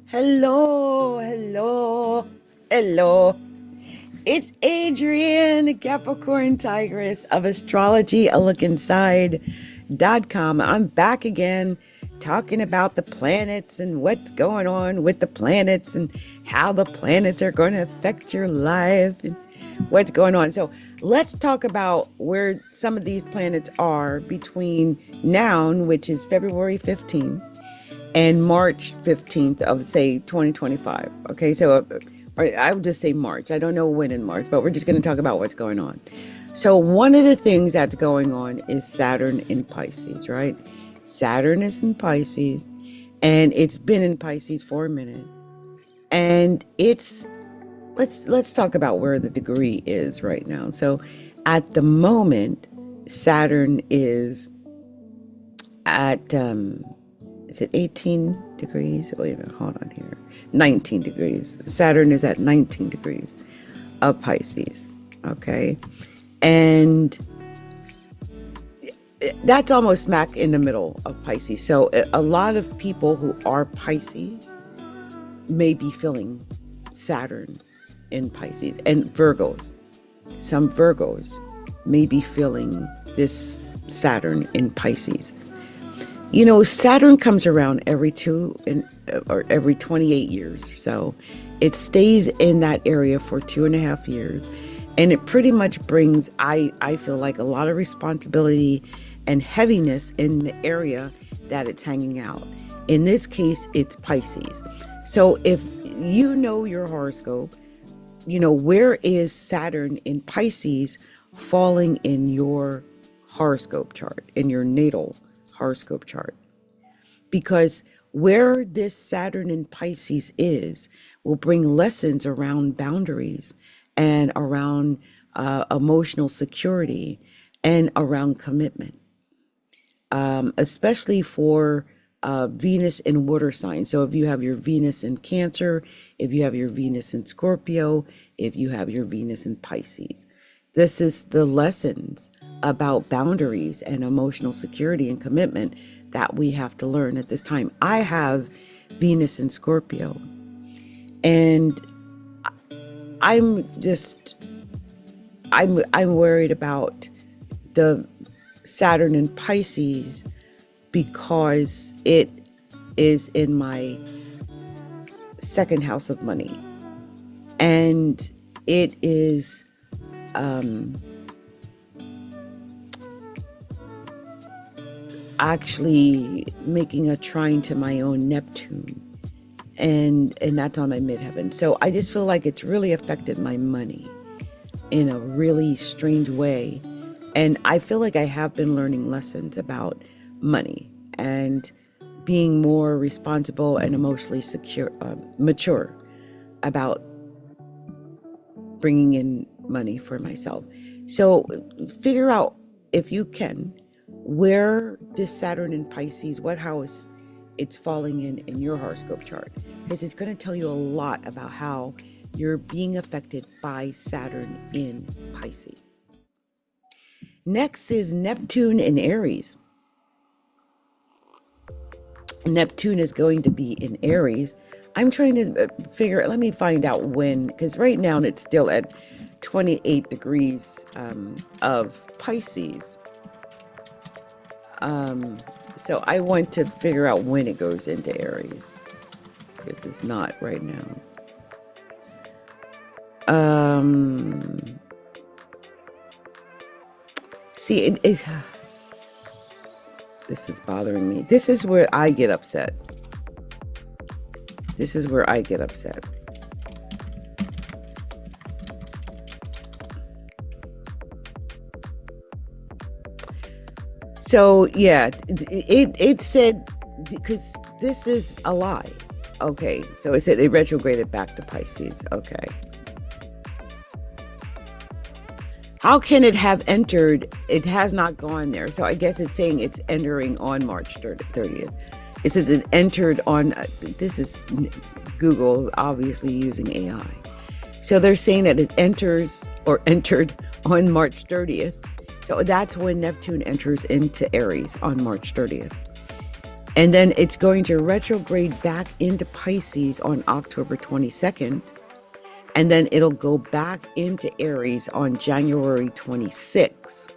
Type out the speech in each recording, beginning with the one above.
Hello, hello, hello. It's Adrienne, Capricorntigress of Astrology, a look inside.com. I'm back again talking about the planets and what's going on with the planets and how the planets are going to affect your life and what's going on. So let's talk about where some of these planets are between now, which is February 15th, and March 15th of, say, 2025. Okay, so I would just say March. I don't know when in March, but we're just going to talk about what's going on. So one of the things that's going on is Saturn in Pisces, right? Saturn is in Pisces, and it's been in Pisces for a minute. And let's talk about where the degree is right now. So at the moment, Saturn is at is it 18 degrees? Wait a minute, hold on here. 19 degrees. Saturn is at 19 degrees of Pisces. Okay. And that's almost smack in the middle of Pisces. So a lot of people who are Pisces may be feeling Saturn in Pisces, and Virgos. Some Virgos may be feeling this Saturn in Pisces. You know, Saturn comes around every every 28 years or so. It stays in that area for 2.5 years. And it pretty much brings, I feel like, a lot of responsibility and heaviness in the area that it's hanging out. In this case, it's Pisces. So if you know your horoscope, you know, where is Saturn in Pisces falling in your horoscope chart, in your natal horoscope chart? Because where this Saturn in Pisces is will bring lessons around boundaries and around emotional security and around commitment, especially for Venus in water signs. So if you have your Venus in Cancer, if you have your Venus in Scorpio, if you have your Venus in Pisces, this is the lessons about boundaries and emotional security and commitment that we have to learn at this time. I have Venus in Scorpio, and I'm worried about the Saturn in Pisces because it is in my second house of money, and it is actually making a trine to my own Neptune, and that's on my midheaven. So I just feel like it's really affected my money in a really strange way, and I feel like I have been learning lessons about money and being more responsible and emotionally mature about bringing in money for myself. So figure out, if you can, where this Saturn in Pisces, what house it's falling in your horoscope chart, because it's going to tell you a lot about how you're being affected by Saturn in Pisces. Next is Neptune in Aries. Neptune is going to be in Aries. I'm trying to let me find out when, because right now it's still at 28 degrees of Pisces. So I want to figure out when it goes into Aries, because it's not right now. See, this is bothering me. This is where I get upset. So yeah, it said, because this is a lie. Okay, so it said it retrograded back to Pisces. Okay. How can it have entered? It has not gone there. So I guess it's saying it's entering on March 30th. It says it entered on, this is Google obviously using AI. So they're saying that it entered on March 30th. So that's when Neptune enters into Aries, on March 30th. And then it's going to retrograde back into Pisces on October 22nd. And then it'll go back into Aries on January 26th.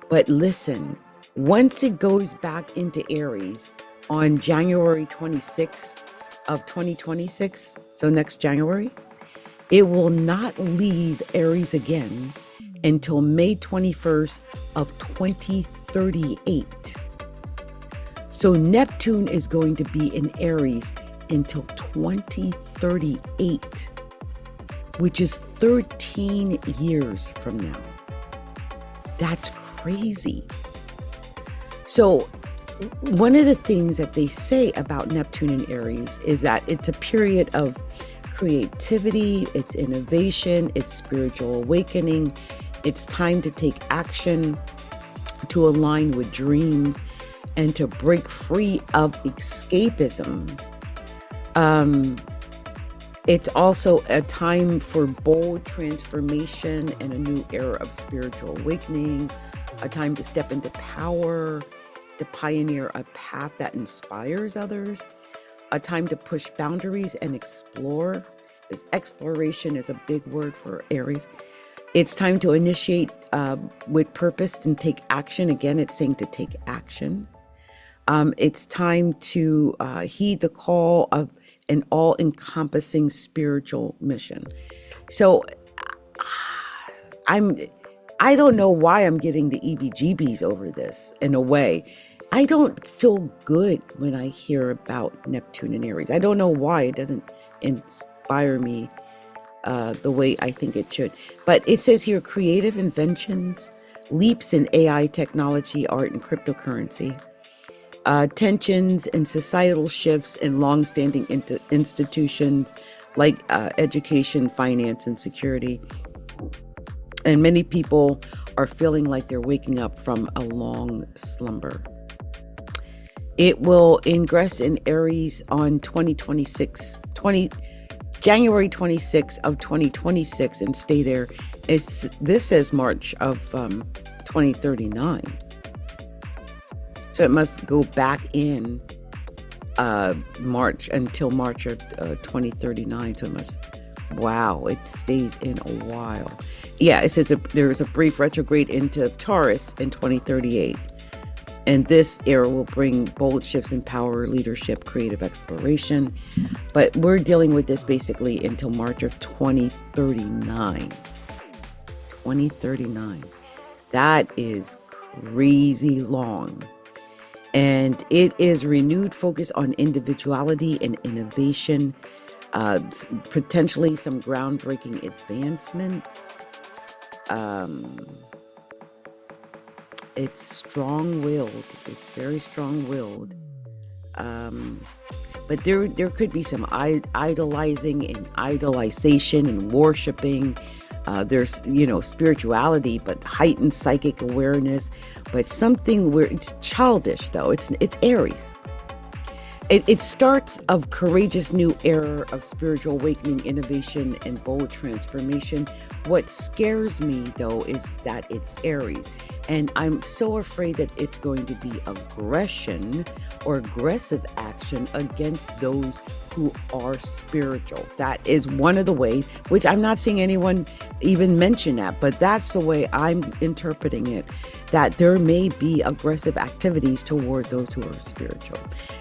But listen, once it goes back into Aries on January 26th of 2026, so next January, it will not leave Aries again until May 21st of 2038. So Neptune is going to be in Aries until 2038, which is 13 years from now. That's crazy. So one of the things that they say about Neptune in Aries is that it's a period of creativity, it's innovation, it's spiritual awakening. It's time to take action, to align with dreams, and to break free of escapism. It's also a time for bold transformation and a new era of spiritual awakening, a time to step into power, to pioneer a path that inspires others, a time to push boundaries and explore. This exploration is a big word for Aries. It's time to initiate with purpose and take action. Again, it's saying to take action. It's time to heed the call of an all-encompassing spiritual mission. So I don't know why I'm getting the EBGBs over this in a way. I don't feel good when I hear about Neptune and Aries. I don't know why it doesn't inspire me the way I think it should. But it says here, creative inventions, leaps in AI technology, art, and cryptocurrency, tensions and societal shifts in longstanding institutions like education, finance, and security. And many people are feeling like they're waking up from a long slumber. It will ingress in Aries on January 26th of 2026 and stay there. This says March of 2039. So it must go back in March until March of 2039. So it must, wow, it stays in a while. Yeah, it says there's a brief retrograde into Taurus in 2038. And this era will bring bold shifts in power, leadership, creative exploration. But we're dealing with this basically until March of 2039. 2039. That is crazy long. And it is renewed focus on individuality and innovation, potentially some groundbreaking advancements. It's strong-willed. It's very strong-willed. But there could be some idolizing and idolization and worshiping. There's, spirituality, but heightened psychic awareness. But something where it's childish, though. It's Aries. It starts a courageous new era of spiritual awakening, innovation, and bold transformation. What scares me, though, is that it's Aries. And I'm so afraid that it's going to be aggression or aggressive action against those who are spiritual. That is one of the ways, which I'm not seeing anyone even mention that, but that's the way I'm interpreting it, that there may be aggressive activities toward those who are spiritual.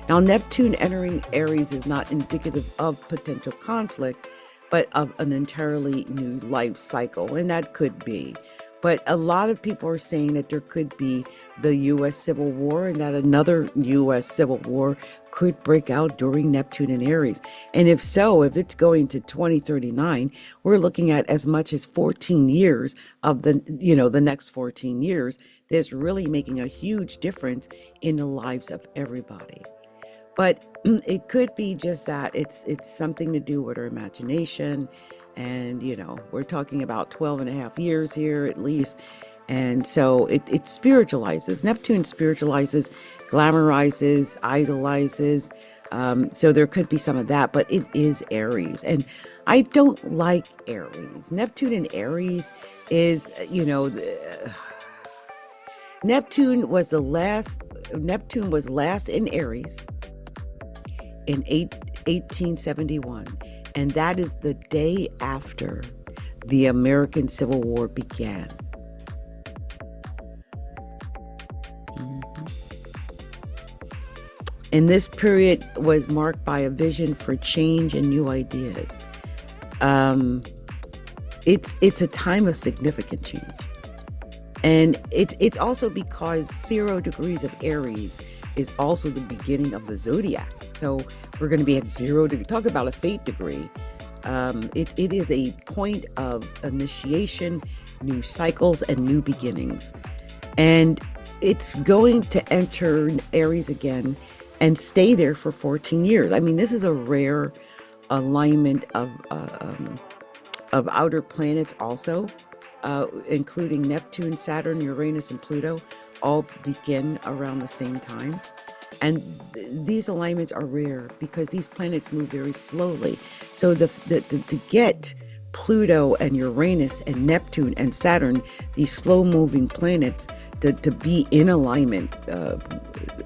Now, Neptune entering Aries is not indicative of potential conflict, but of an entirely new life cycle, and that could be. But a lot of people are saying that there could be the U.S. Civil War and that another U.S. Civil War could break out during Neptune and Aries. And if so, if it's going to 2039, we're looking at as much as 14 years of the next 14 years. That's really making a huge difference in the lives of everybody. But it could be just that it's something to do with our imagination. And, we're talking about 12 and a half years here at least. And so it spiritualizes. Neptune spiritualizes, glamorizes, idolizes. So there could be some of that, but it is Aries. And I don't like Aries. Neptune in Aries is, Neptune was last in Aries. in 1871, and that is the day after the American Civil War began. And this period was marked by a vision for change and new ideas. It's a time of significant change. And it's also because 0 degrees of Aries is also the beginning of the zodiac. So we're going to be at 0 degree. Talk about a fate degree. It is a point of initiation, new cycles, and new beginnings. And it's going to enter Aries again and stay there for 14 years. I mean, this is a rare alignment of outer planets also, including Neptune, Saturn, Uranus, and Pluto, all begin around the same time. And these alignments are rare because these planets move very slowly. So to get Pluto and Uranus and Neptune and Saturn, these slow-moving planets, to be in alignment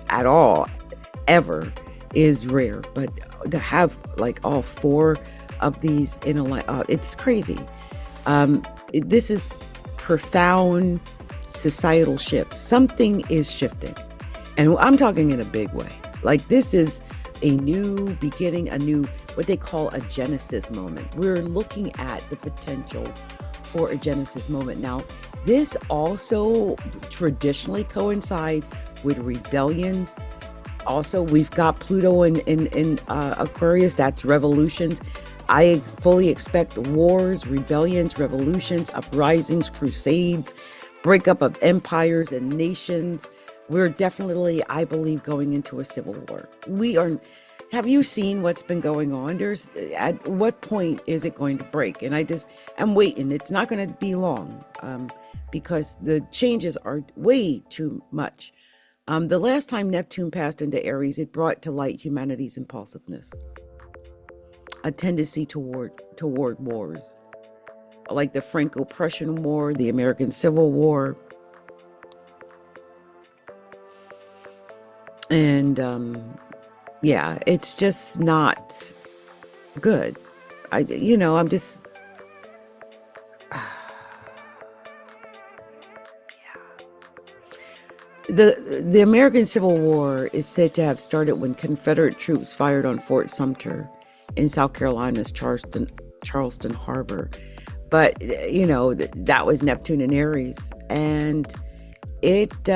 at all, ever, is rare. But to have like all 4 of these in alignment, it's crazy. This is profound societal shift. Something is shifting. And I'm talking in a big way. Like, this is a new beginning, a new, what they call a Genesis moment. We're looking at the potential for a Genesis moment. Now, this also traditionally coincides with rebellions. Also, we've got Pluto in Aquarius, that's revolutions. I fully expect wars, rebellions, revolutions, uprisings, crusades, breakup of empires and nations. We're definitely, I believe, going into a civil war. We are. Have you seen what's been going on? At what point is it going to break? And I'm waiting. It's not going to be long because the changes are way too much. The last time Neptune passed into Aries, it brought to light humanity's impulsiveness, a tendency toward wars, like the Franco-Prussian War, the American Civil War. And yeah, it's just not good. I'm just The American Civil War is said to have started when Confederate troops fired on Fort Sumter in South Carolina's Charleston Harbor. But that was Neptune and Aries, and it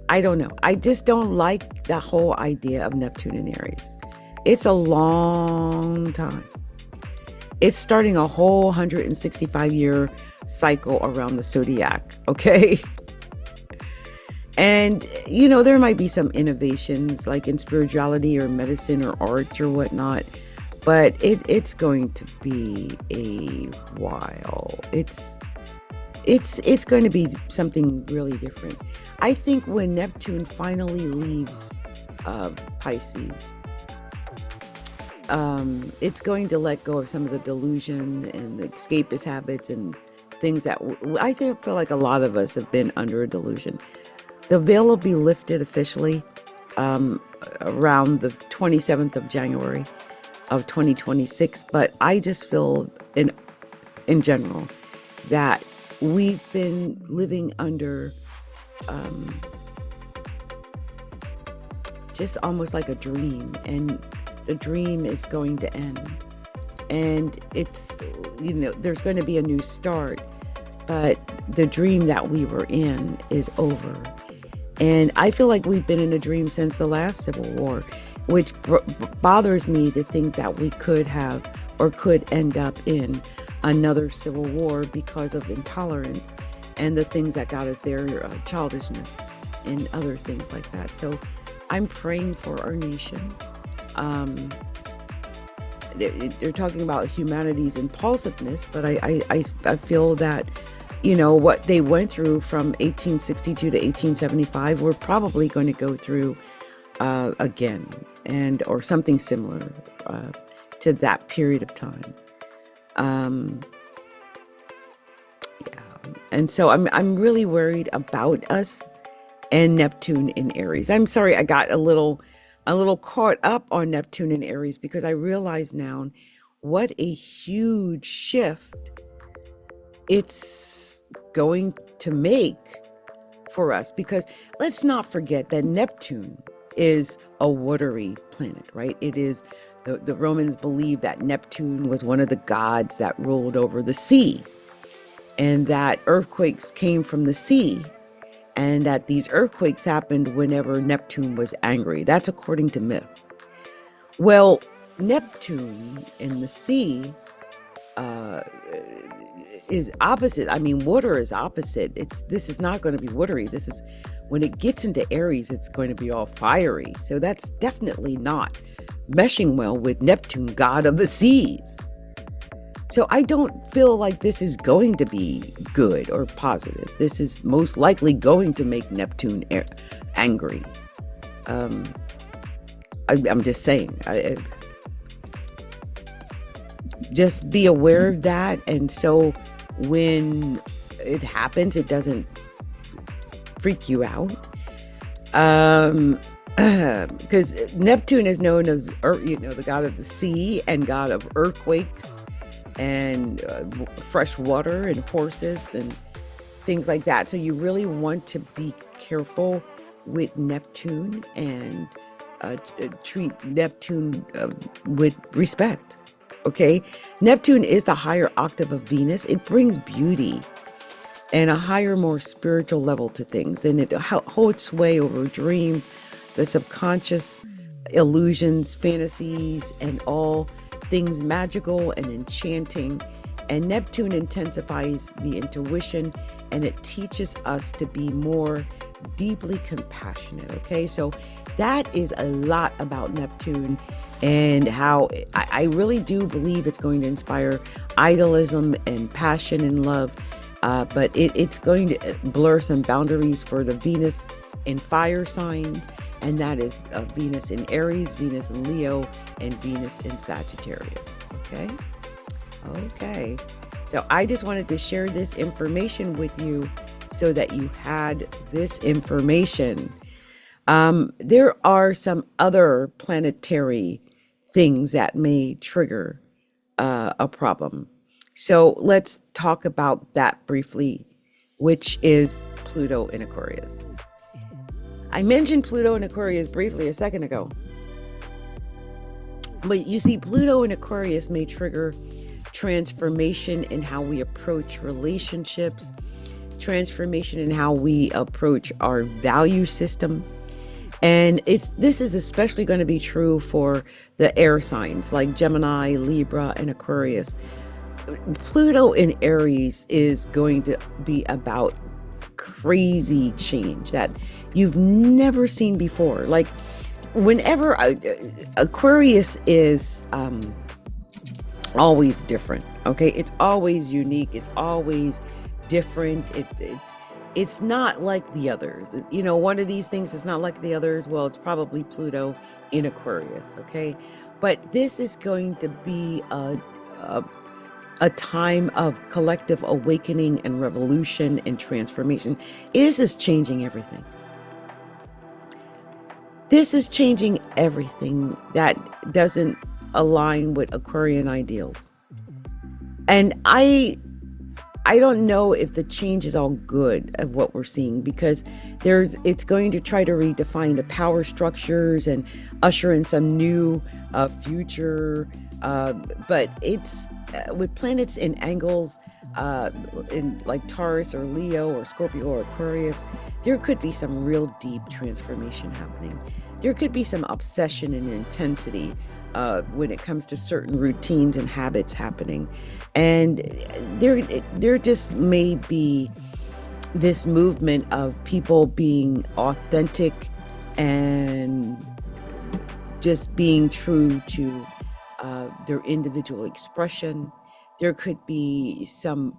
I don't know. I just don't like the whole idea of Neptune and Aries. It's a long time. It's starting a whole 165-year cycle around the zodiac, okay? And, there might be some innovations like in spirituality or medicine or art or whatnot, but it's going to be a while. It's going to be something really different. I think when Neptune finally leaves Pisces, it's going to let go of some of the delusion and the escapist habits and things that I feel like a lot of us have been under a delusion. The veil will be lifted officially around the 27th of January of 2026. But I just feel in general that we've been living under just almost like a dream, and the dream is going to end, and it's there's going to be a new start, but the dream that we were in is over. And I feel like we've been in a dream since the last Civil War, which bothers me to think that we could have or could end up in another civil war because of intolerance and the things that got us there, childishness and other things like that. So I'm praying for our nation. They're talking about humanity's impulsiveness, but I feel that, what they went through from 1862 to 1875, we're probably going to go through again, or something similar to that period of time. And so I'm really worried about us and Neptune in Aries. I'm sorry, I got a little a little caught up on Neptune and Aries because I realize now what a huge shift it's going to make for us. Because let's not forget that Neptune is a watery planet, right? It is, the Romans believed that Neptune was one of the gods that ruled over the sea, and that earthquakes came from the sea, and that these earthquakes happened whenever Neptune was angry. That's according to myth. Well, Neptune in the sea is opposite. I mean, water is opposite. This is not going to be watery. This is, when it gets into Aries, it's going to be all fiery. So that's definitely not meshing well with Neptune, god of the seas. So I don't feel like this is going to be good or positive. This is most likely going to make Neptune angry. I'm just saying. Just be aware of that. And so when it happens, it doesn't freak you out. Because Neptune is known as, the god of the sea and god of earthquakes and fresh water and horses and things like that. So you really want to be careful with Neptune and treat Neptune with respect. Okay, Neptune is the higher octave of Venus. It brings beauty and a higher, more spiritual level to things, and it holds sway over dreams, the subconscious, illusions, fantasies, and all things magical and enchanting. And Neptune intensifies the intuition, and it teaches us to be more deeply compassionate. Okay, so that is a lot about Neptune, and how I really do believe it's going to inspire idealism and passion and love, but it's going to blur some boundaries for the Venus in fire signs, and that is Venus in Aries, Venus in Leo, and Venus in Sagittarius. Okay, so I just wanted to share this information with you so that you had this information. There are some other planetary things that may trigger a problem. So let's talk about that briefly, which is Pluto in Aquarius. I mentioned Pluto in Aquarius briefly a second ago. But you see, Pluto in Aquarius may trigger transformation in how we approach relationships, transformation in how we approach our value system. And this is especially going to be true for the air signs like Gemini, Libra, and Aquarius. Pluto in Aries is going to be about crazy change that you've never seen before. Like, whenever Aquarius is always different. Okay, it's always unique. It's always different. It's not like the others. One of these things is not like the others. Well, it's probably Pluto in Aquarius. Okay, but this is going to be a time of collective awakening and revolution and transformation. This is changing everything. This is changing everything that doesn't align with Aquarian ideals. And I don't know if the change is all good of what we're seeing, because it's going to try to redefine the power structures and usher in some new future. But it's with planets in angles in like Taurus or Leo or Scorpio or Aquarius, there could be some real deep transformation happening. There could be some obsession and intensity when it comes to certain routines and habits happening. And there just may be this movement of people being authentic and just being true to their individual expression. There could be some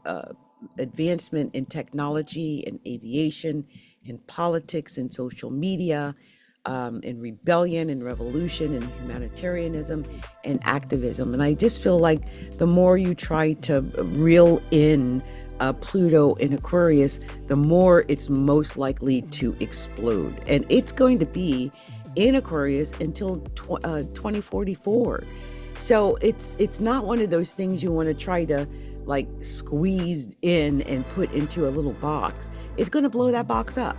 advancement in technology and aviation, in politics and social media, in rebellion and revolution and humanitarianism and activism. And I just feel like the more you try to reel in Pluto in Aquarius, the more it's most likely to explode. And it's going to be in Aquarius until 2044. So it's not one of those things you want to try to like squeeze in and put into a little box. It's going to blow that box up.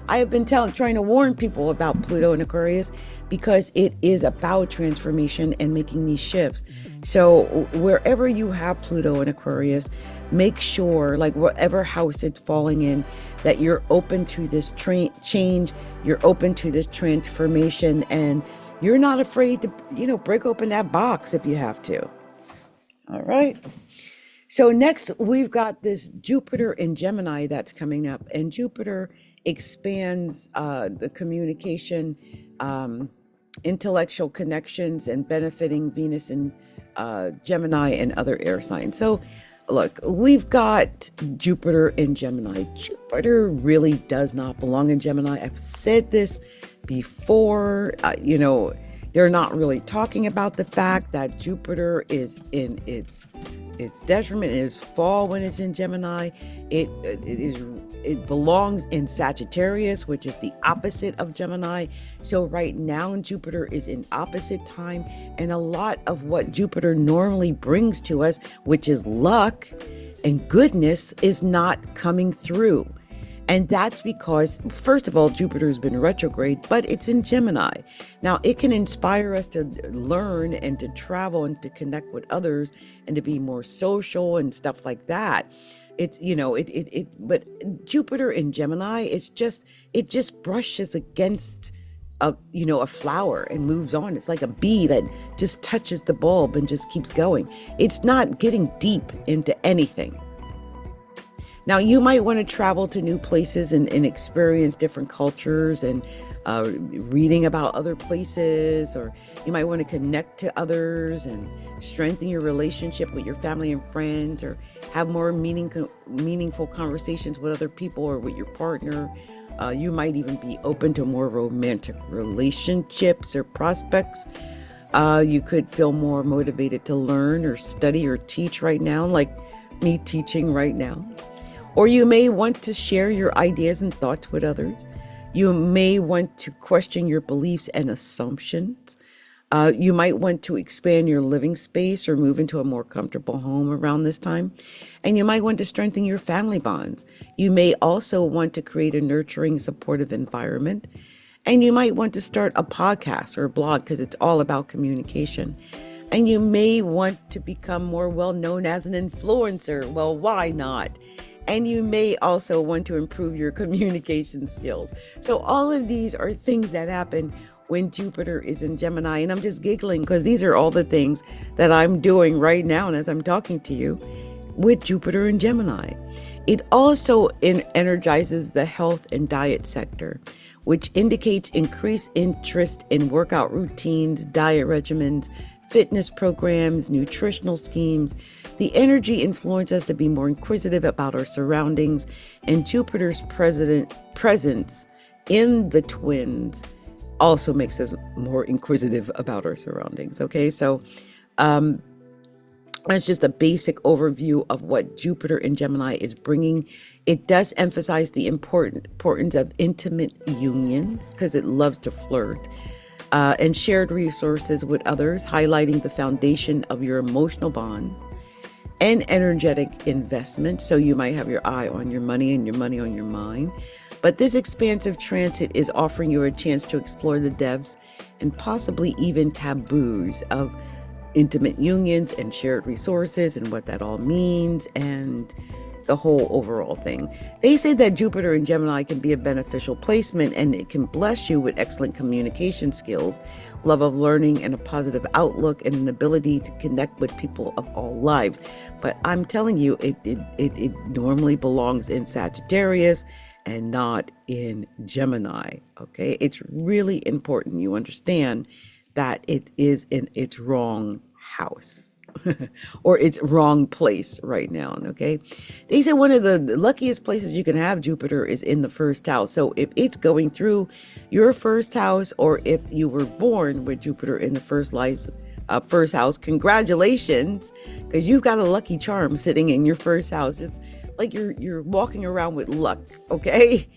I have been trying to warn people about Pluto and Aquarius because it is about transformation and making these shifts. So wherever you have Pluto and Aquarius, make sure, like whatever house it's falling in, that you're open to this change, you're open to this transformation, and you're not afraid to, break open that box if you have to. All right. So next, we've got this Jupiter in Gemini that's coming up, and Jupiter expands the communication, intellectual connections, and benefiting Venus in Gemini and other air signs. So look, we've got Jupiter in Gemini. Jupiter really does not belong in Gemini. I've said this before. They're not really talking about the fact that Jupiter is in its detriment, in its fall when it's in Gemini. It belongs in Sagittarius, which is the opposite of Gemini. So right now Jupiter is in opposite time, and a lot of what Jupiter normally brings to us, which is luck and goodness, is not coming through. And that's because, first of all, Jupiter's been retrograde, but it's in Gemini. Now, it can inspire us to learn and to travel and to connect with others and to be more social and stuff like that. But Jupiter in Gemini, it just brushes against a flower and moves on. It's like a bee that just touches the bulb and just keeps going. It's not getting deep into anything. Now, you might want to travel to new places and experience different cultures and reading about other places, or you might want to connect to others and strengthen your relationship with your family and friends, or have more meaningful conversations with other people or with your partner. You might even be open to more romantic relationships or prospects. You could feel more motivated to learn or study or teach right now, like me teaching right now. Or you may want to share your ideas and thoughts with others. You may want to question your beliefs and assumptions. You might want to expand your living space or move into a more comfortable home around this time. And you might want to strengthen your family bonds. You may also want to create a nurturing, supportive environment. And you might want to start a podcast or a blog because it's all about communication. And you may want to become more well-known as an influencer. Well, why not? And you may also want to improve your communication skills. So all of these are things that happen when Jupiter is in Gemini. And I'm just giggling because these are all the things that I'm doing right now. And as I'm talking to you with Jupiter in Gemini, it also energizes the health and diet sector, which indicates increased interest in workout routines, diet regimens, fitness programs, nutritional schemes. The energy influences us to be more inquisitive about our surroundings, and Jupiter's presence in the twins also makes us more inquisitive about our surroundings. Okay, so that's just a basic overview of what Jupiter in Gemini is bringing. It does emphasize the importance of intimate unions because it loves to flirt. And shared resources with others, highlighting the foundation of your emotional bonds and energetic investment. So you might have your eye on your money and your money on your mind. But this expansive transit is offering you a chance to explore the depths and possibly even taboos of intimate unions and shared resources and what that all means and the whole overall thing. They say that Jupiter in Gemini can be a beneficial placement and it can bless you with excellent communication skills, love of learning, and a positive outlook and an ability to connect with people of all lives. But I'm telling you, it normally belongs in Sagittarius and not in Gemini. Okay, it's really important you understand that it is in its wrong house. Or its wrong place right now. Okay, they say one of the luckiest places you can have Jupiter is in the first house. So if it's going through your first house, or if you were born with Jupiter in the first house, congratulations, because you've got a lucky charm sitting in your first house. It's like you're walking around with luck. Okay,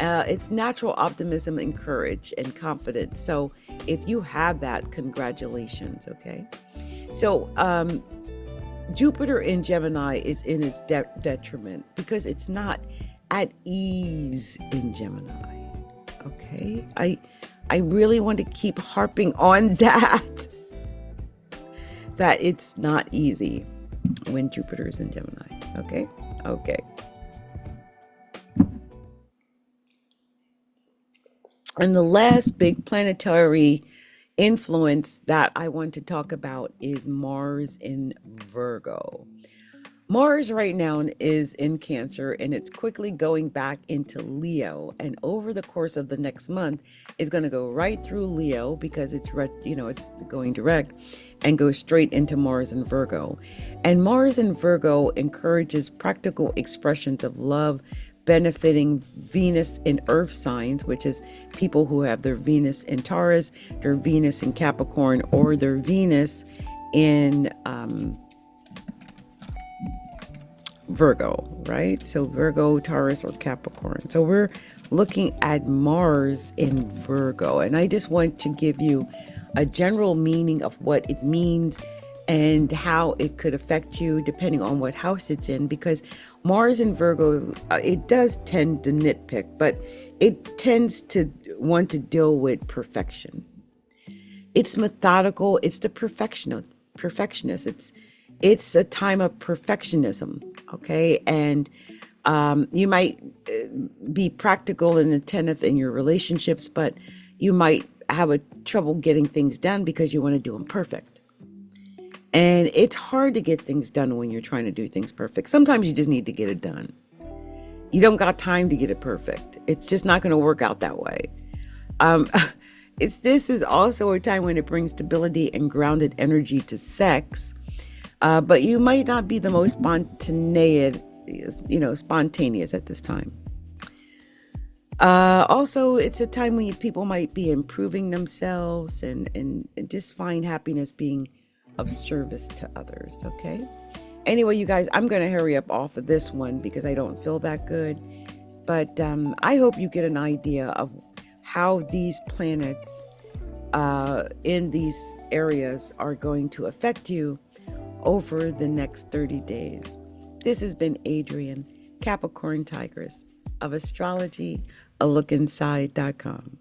It's natural optimism and courage and confidence. So if you have that, congratulations, okay? So Jupiter in Gemini is in its detriment because it's not at ease in Gemini, okay? I really want to keep harping on that, that it's not easy when Jupiter is in Gemini, okay? Okay. And the last big planetary influence that I want to talk about is Mars in Virgo. Mars right now is in Cancer, and it's quickly going back into Leo. And over the course of the next month, it's going to go right through Leo because it's it's going direct, and go straight into Mars in Virgo. And Mars in Virgo encourages practical expressions of love, benefiting Venus in Earth signs, which is people who have their Venus in Taurus, their Venus in Capricorn, or their Venus in Virgo, right? So Virgo, Taurus, or Capricorn. So we're looking at Mars in Virgo, and I just want to give you a general meaning of what it means and how it could affect you depending on what house it's in, because Mars in Virgo, it does tend to nitpick, but it tends to want to deal with perfection. It's methodical. It's the perfectionist. It's a time of perfectionism, okay? And you might be practical and attentive in your relationships, but you might have a trouble getting things done because you want to do them perfect. And it's hard to get things done when you're trying to do things perfect. Sometimes you just need to get it done. You don't got time to get it perfect. It's just not going to work out that way. This is also a time when it brings stability and grounded energy to sex. But you might not be the most spontaneous at this time. Also, it's a time when people might be improving themselves and just find happiness being of service to others, okay? Anyway, you guys, I'm going to hurry up off of this one because I don't feel that good. But I hope you get an idea of how these planets in these areas are going to affect you over the next 30 days. This has been Adrienne, Capricorntigress of Astrology, a look inside.com.